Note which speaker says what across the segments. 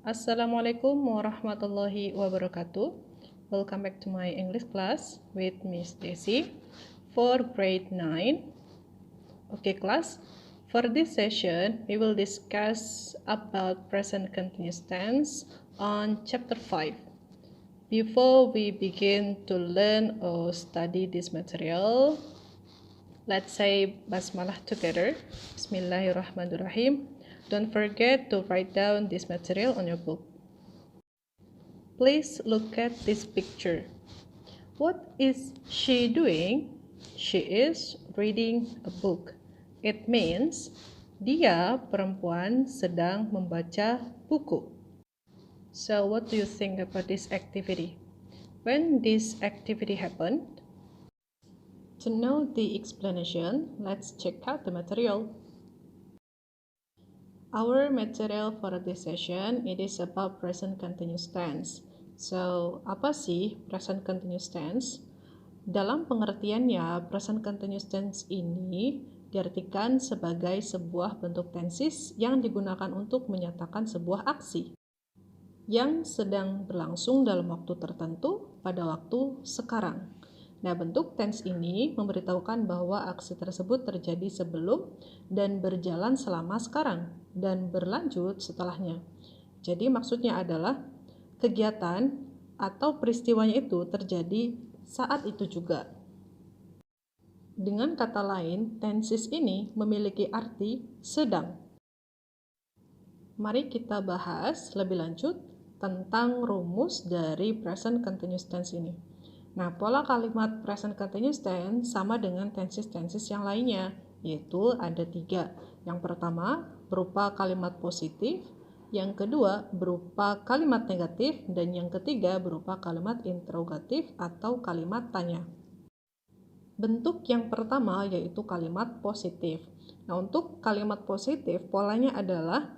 Speaker 1: Assalamualaikum warahmatullahi wabarakatuh. Welcome back to my English class with Miss Desi for grade 9. Okay class, for this session we will discuss about present continuous tense on chapter 5. Before we begin to learn or study this material, let's say basmalah together. Bismillahirrahmanirrahim. Don't forget to write down this material on your book. Please look at this picture. What is she doing? She is reading a book. It means dia perempuan sedang membaca buku. So what do you think about this activity? When this activity happened? To know the explanation, let's check out the material. Our material for this session, it is about present continuous tense. So, apa sih present continuous tense? Dalam pengertiannya, present continuous tense ini diartikan sebagai sebuah bentuk tenses yang digunakan untuk menyatakan sebuah aksi yang sedang berlangsung dalam waktu tertentu pada waktu sekarang. Nah, bentuk tense ini memberitahukan bahwa aksi tersebut terjadi sebelum dan berjalan selama sekarang dan berlanjut setelahnya. Jadi maksudnya adalah kegiatan atau peristiwanya itu terjadi saat itu juga. Dengan kata lain, tenses ini memiliki arti sedang. Mari kita bahas lebih lanjut tentang rumus dari present continuous tense ini. Nah, pola kalimat present continuous tense sama dengan tenses-tenses yang lainnya, yaitu ada 3. Yang pertama berupa kalimat positif, yang kedua berupa kalimat negatif, dan yang ketiga berupa kalimat interrogatif atau kalimat tanya. Bentuk yang pertama yaitu kalimat positif. Nah, untuk kalimat positif polanya adalah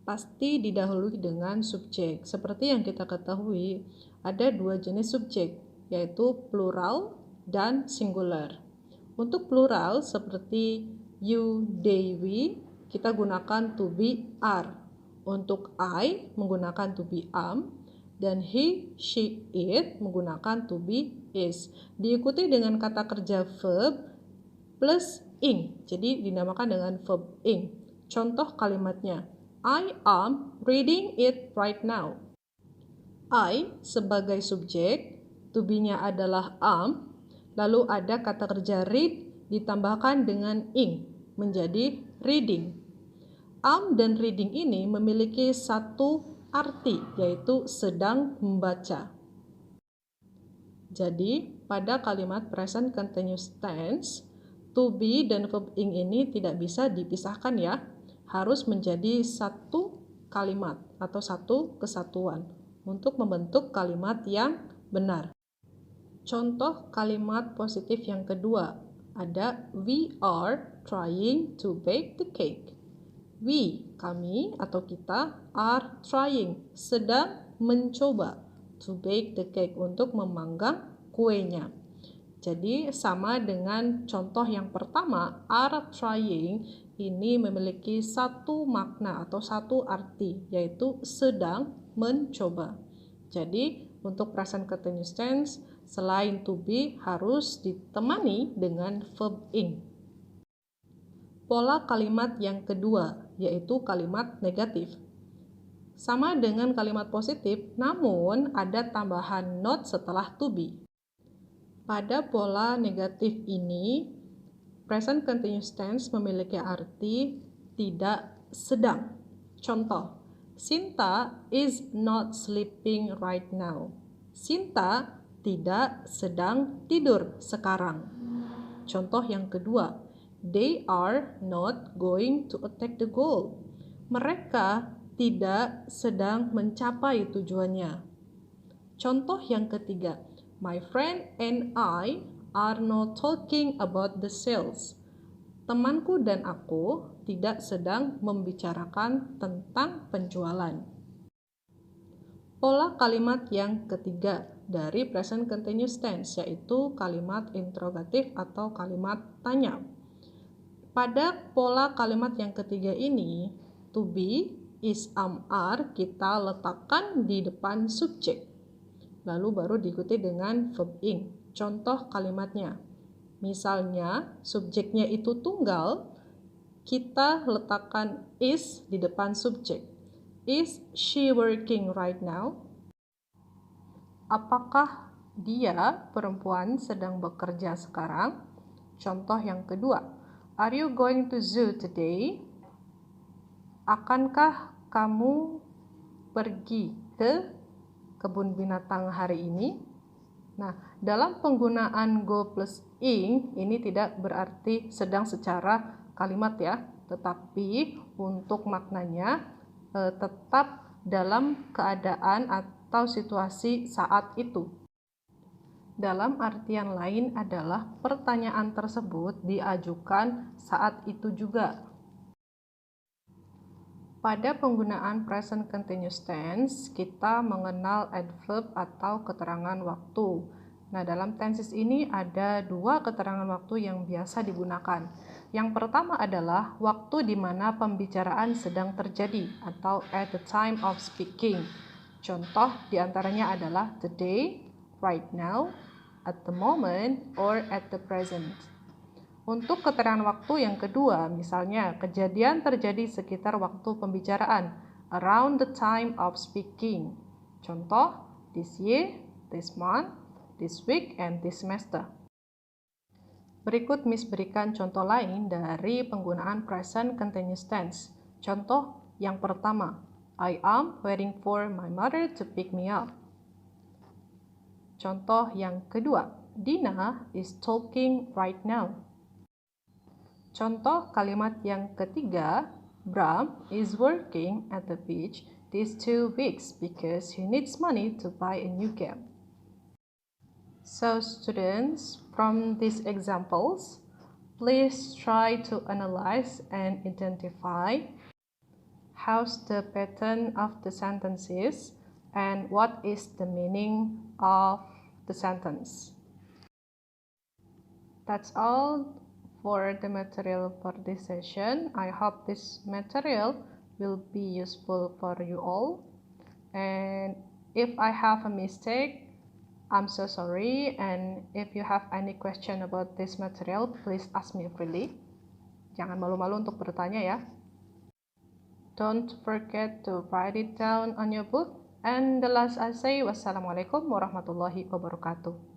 Speaker 1: pasti didahului dengan subjek. Seperti yang kita ketahui, ada 2 jenis subjek, yaitu plural dan singular. Untuk plural seperti you, they, we, kita gunakan to be, are. Untuk I menggunakan to be, am, dan he, she, it menggunakan to be, is. Diikuti dengan kata kerja verb plus ing, jadi dinamakan dengan verb ing. Contoh kalimatnya, I am reading it right now. I sebagai subjek, to be-nya adalah am, lalu ada kata kerja read ditambahkan dengan ing, menjadi reading. Am dan reading ini memiliki satu arti, yaitu sedang membaca. Jadi, pada kalimat present continuous tense, to be dan verb ing ini tidak bisa dipisahkan ya, harus menjadi satu kalimat atau satu kesatuan untuk membentuk kalimat yang benar. Contoh kalimat positif yang kedua, ada we are trying to bake the cake. We, kami atau kita, are trying, sedang mencoba, to bake the cake, untuk memanggang kuenya. Jadi sama dengan contoh yang pertama, are trying, ini memiliki satu makna atau satu arti, yaitu sedang mencoba. Jadi untuk present continuous tense, selain to be harus ditemani dengan verb ing. Pola kalimat yang kedua, yaitu kalimat negatif. Sama dengan kalimat positif, namun ada tambahan not setelah to be. Pada pola negatif ini, present continuous tense memiliki arti tidak sedang. Contoh, Sinta is not sleeping right now. Sinta tidak sedang tidur sekarang. Contoh yang kedua, they are not going to attack the goal. Mereka tidak sedang mencapai tujuannya. Contoh yang ketiga, my friend and I are not talking about the sales. Temanku dan aku tidak sedang membicarakan tentang penjualan. Pola kalimat yang ketiga dari present continuous tense, yaitu kalimat interrogatif atau kalimat tanya. Pada pola kalimat yang ketiga ini, to be is, are kita letakkan di depan subjek. Lalu baru diikuti dengan verb ing. Contoh kalimatnya. Misalnya, subjeknya itu tunggal, kita letakkan is di depan subjek. Is she working right now? Apakah dia, perempuan, sedang bekerja sekarang? Contoh yang kedua. Are you going to zoo today? Akankah kamu pergi ke kebun binatang hari ini? Nah, dalam penggunaan go plus ing ini tidak berarti sedang secara kalimat ya, tetapi untuk maknanya tetap dalam keadaan atau situasi saat itu. Dalam artian lain adalah pertanyaan tersebut diajukan saat itu juga. Pada penggunaan present continuous tense, kita mengenal adverb atau keterangan waktu. Nah, dalam tenses ini ada dua keterangan waktu yang biasa digunakan. Yang pertama adalah waktu di mana pembicaraan sedang terjadi atau at the time of speaking. Contoh diantaranya adalah today, right now, at the moment, or at the present. Untuk keterangan waktu yang kedua, misalnya kejadian terjadi sekitar waktu pembicaraan, around the time of speaking. Contoh, this year, this month, this week, and this semester. Berikut Miss berikan contoh lain dari penggunaan present continuous tense. Contoh yang pertama, I am waiting for my mother to pick me up. Contoh yang kedua, Dina is talking right now. Contoh kalimat yang ketiga, Bram is working at the beach these 2 weeks because he needs money to buy a new game. So students, from these examples, please try to analyze and identify how's the pattern of the sentences and what is the meaning of the sentence. That's all for the material for this session. I hope this material will be useful for you all. And if I have a mistake, I'm so sorry. And if you have any question about this material, please ask me freely. Jangan malu-malu untuk bertanya ya. Don't forget to write it down on your book. And the last I say, wassalamualaikum warahmatullahi wabarakatuh.